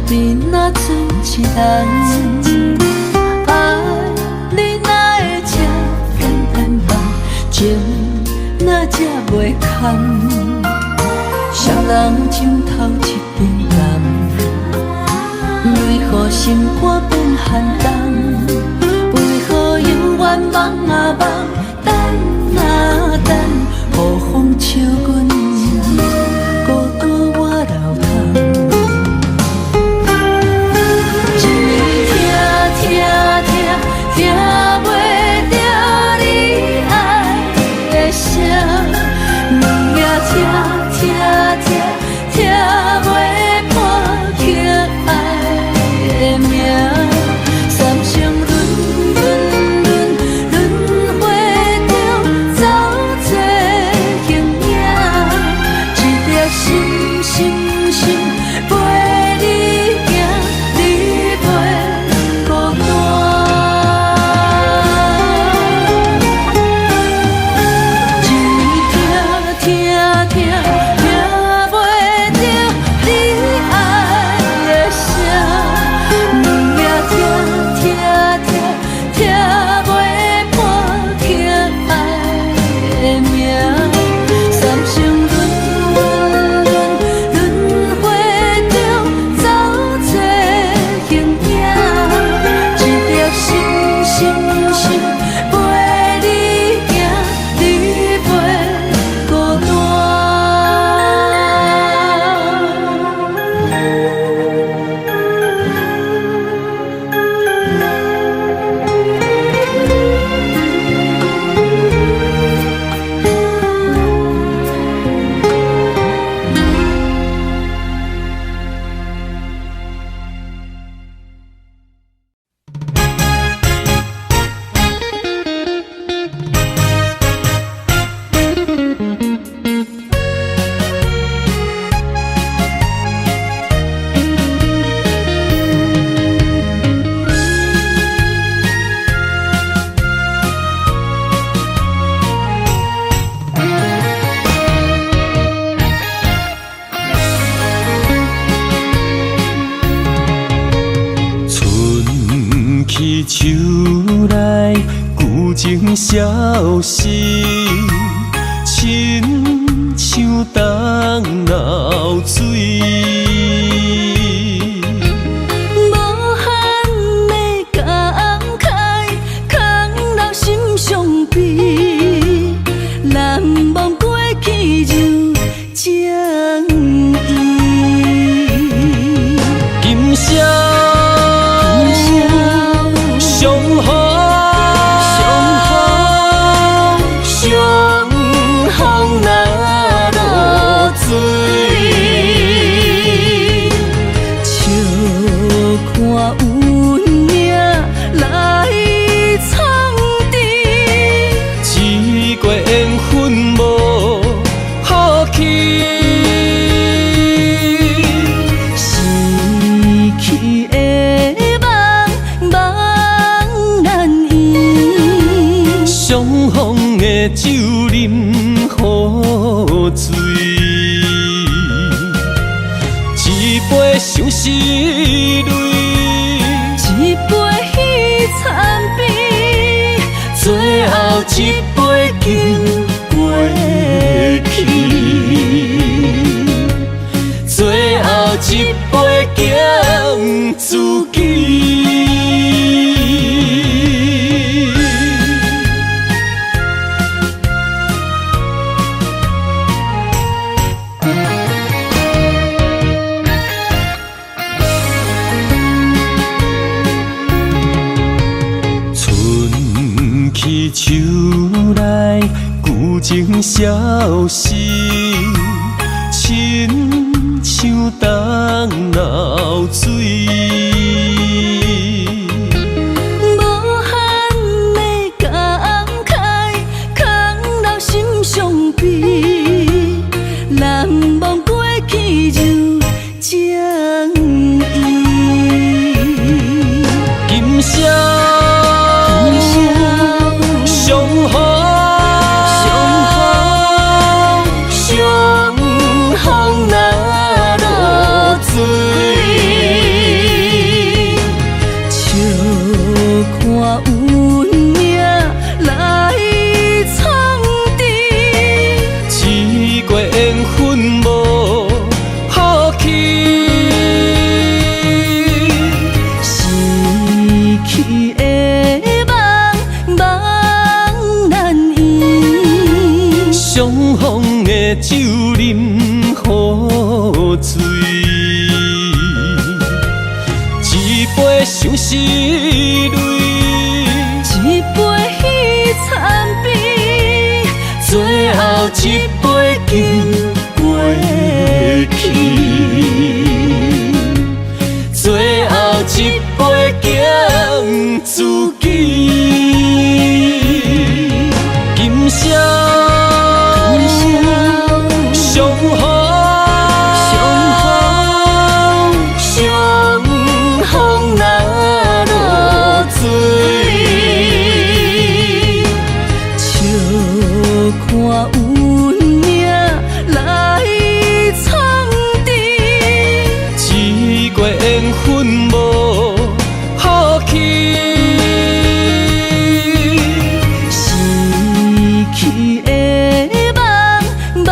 边若出一人，爱你哪会这偏偏放，情哪这袂堪，双人枕头一边人，为何心肝变寒冬？为何永远梦啊梦，等啊等，雨风笑阮孤单我流淌。一暝听袂着你爱的声，两夜听袂破去爱的名。三生轮回中走做形影，一粒心陪你行，你袂孤单。一暝听袂着你爱的声，两夜听袂破去爱的名。三生轮回中走做形影，一粒心陪你行，你袂孤单。春去秋来，旧情消失，亲像冬流水。无限的感慨，空留心伤悲，难忘过去就将伊。今宵上好，上风若落水，笑看运命来苍甜，一月缘分无好去。逝去的梦难圆，相逢的酒饮好醉，一杯相思泪，一杯彼惨悲，最后一杯敬过去，最后一杯敬自己。春去秋来，旧情消失，亲像冬流水。无限的感慨，空留心伤悲，难忘过去就将伊。今宵上好，上风若落水，上风的酒啉好醉，一杯相思泪，一杯彼惨悲，最后一杯敬过去，最后一杯敬自己。今宵上好，上风若落水，笑看运命来苍地，一月缘分无好去。去的梦，梦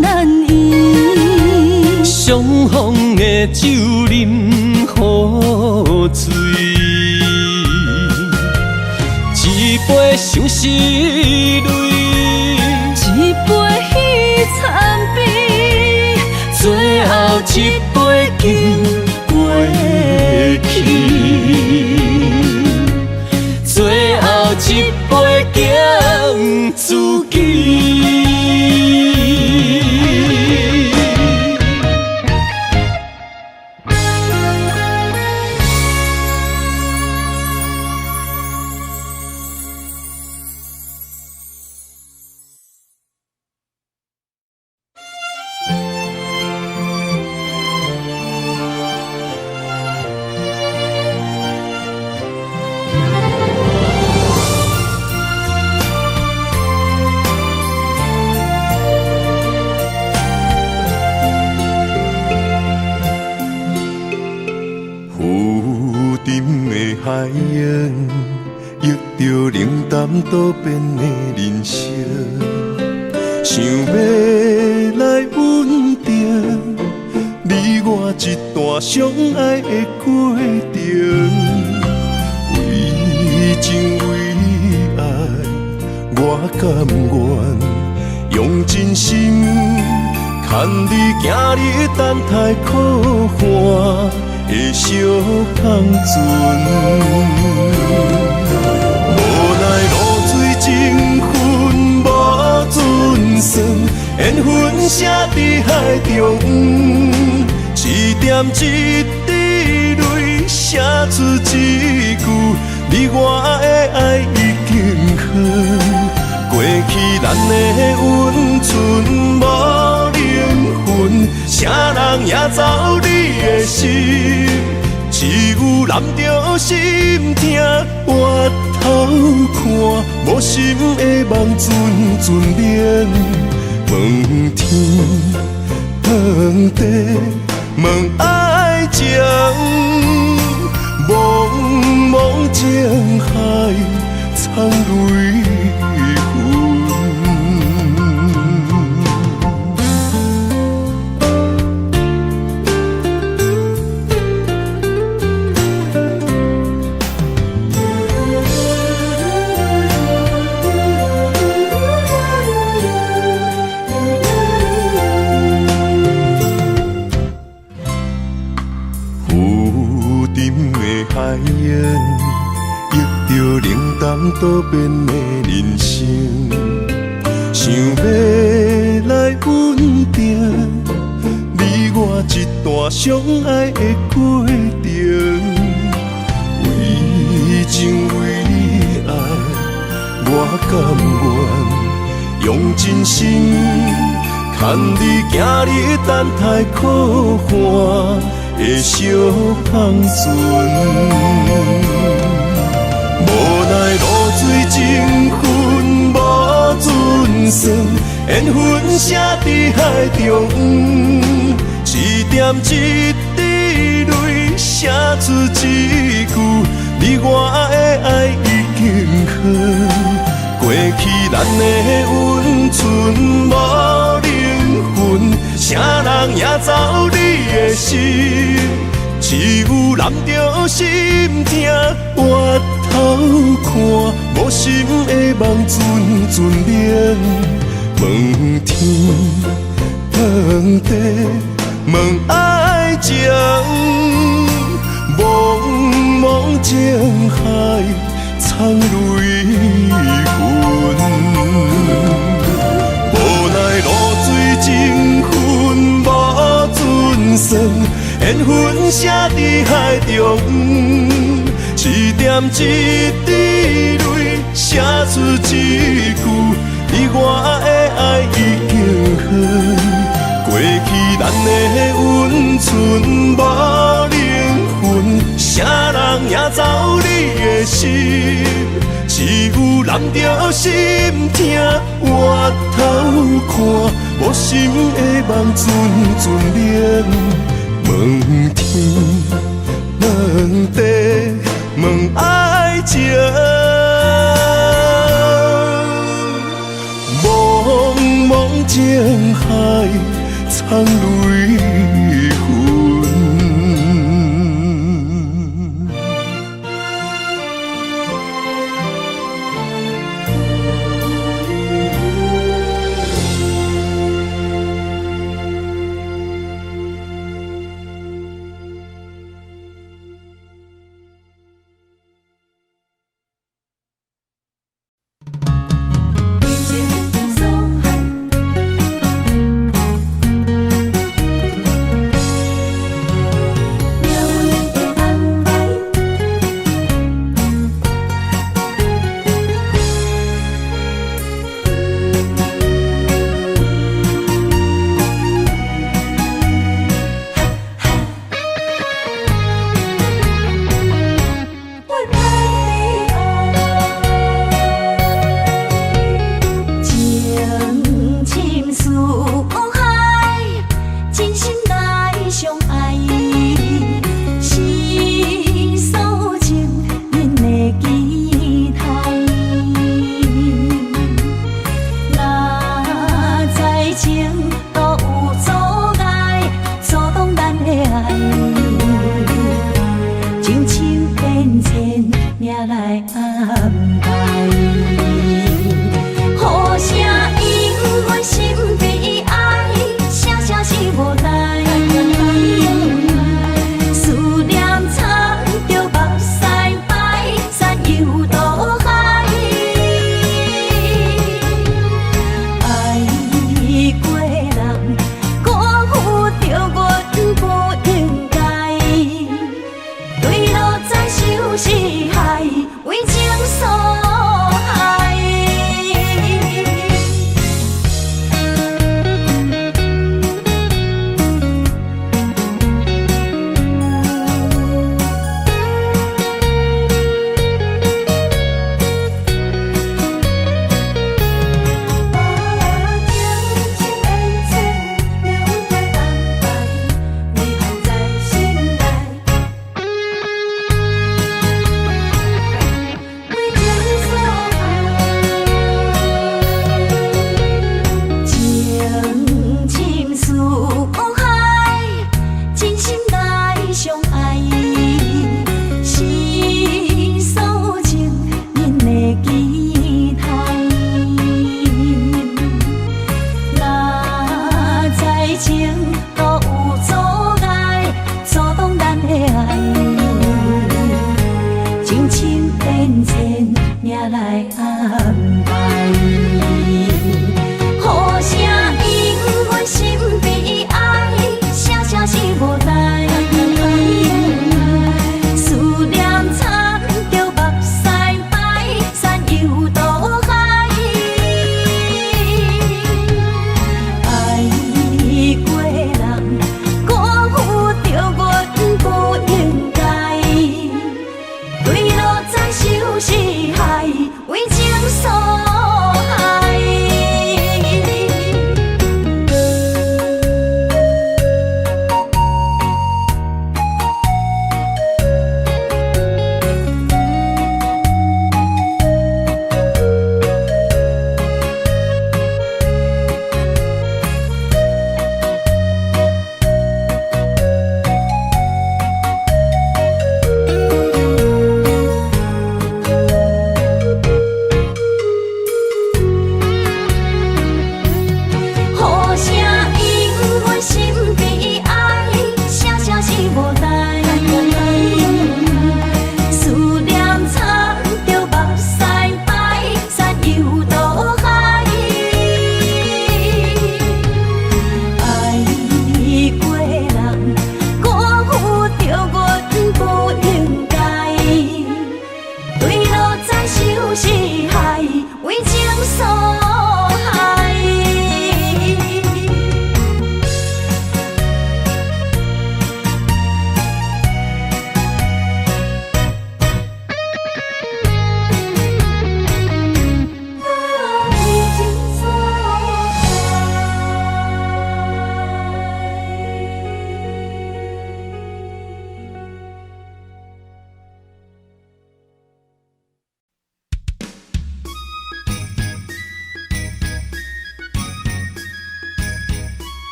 难圆。上风的酒啉好醉，一杯相思泪，一杯彼惨悲，最后一杯敬过去，最后一杯敬自己。海洋，遇着冷淡多变的人生，想要来稳定，你我一段相爱的过程，为情为爱，我甘愿用真心，牵你行你等待苦寒。的小康船，无奈露水情分无准算，缘分写伫海中，一点一滴泪写出一句，你我的爱已经远。过去咱的温存无灵魂，啥人也走你的心，只有揽着心痛，回头看，无心的梦阵阵眠，问天问地问爱情，茫茫江海苍泪痕。海洋，遇着冷淡多变的人生，想要来稳定，你我一段相爱的过程，为情为爱，我甘愿用真心，牵你行你等待苦寒。的小康船，无奈露水情分无准算，缘分写伫海中，一点一滴泪写出一句，你我的爱已经远。过去咱的温存无灵魂，啥人也走你的心，只有揽着心痛，回头看，无心的梦阵阵眠，问天问地问爱情，茫茫情海藏泪痕。无奈露水情分无准算，缘分写伫海中，一点一滴泪写出一句：你我的爱已经远。过去咱的温存无灵魂，啥人也走你的心，只有揽着心痛回头看，无心的梦阵阵凉。问天问地问爱情，茫茫情海藏泪痕。过来。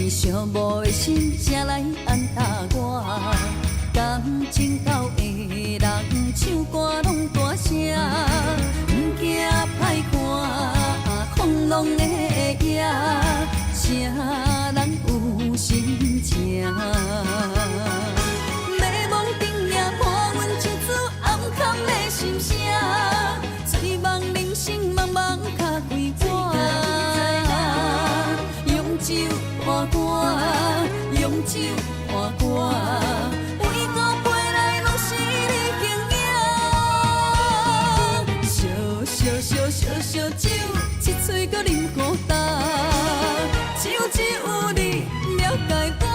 面寂寞的心，才来安踏我。感情到的人唱歌拢大声，不惊歹看，空浪的夜，啥人有心情？迷惘顶也伴阮唱出暗藏的心声，醉梦人生茫茫脚几碗，用酒换歌，用酒换歌。烧酒，一嘴搁啉孤单，只有你了解我。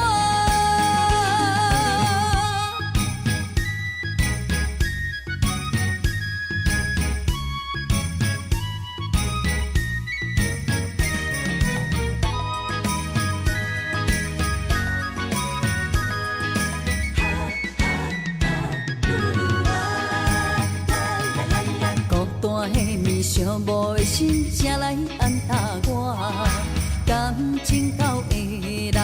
寂寞的心，才来安踏我。感情到的人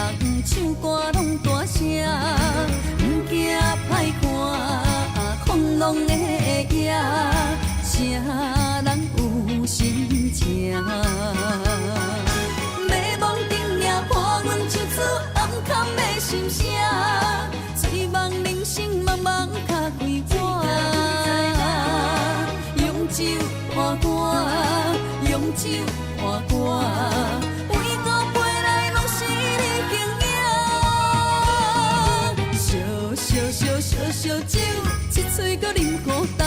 唱歌拢大声，不惊歹看，空浪的夜，啥人有心情？迷惘顶也伴阮唱出暗藏的心声，醉梦人生茫茫脚几碗，用酒换歌，用酒换歌，每个杯内拢是你形影。烧酒，一嘴搁啉孤单，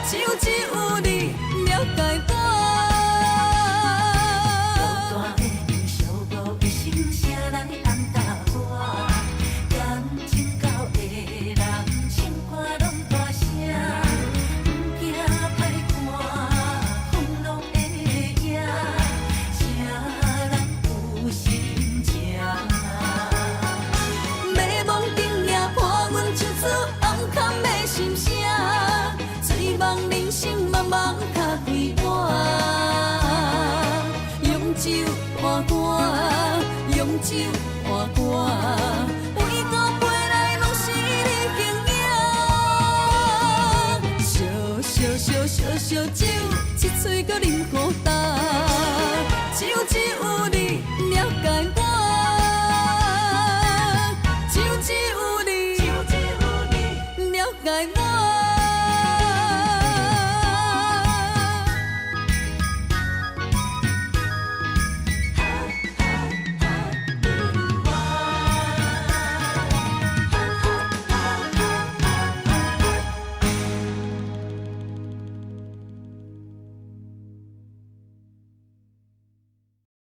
只有你了解我。孤单的面，寂寞的心，谁来安踏我？感情到的人，唱歌拢大声。心声，醉梦人生茫茫脚几碗，用酒换歌，用酒换歌，每个杯内拢是你形影。烧酒，一嘴搁啉孤单。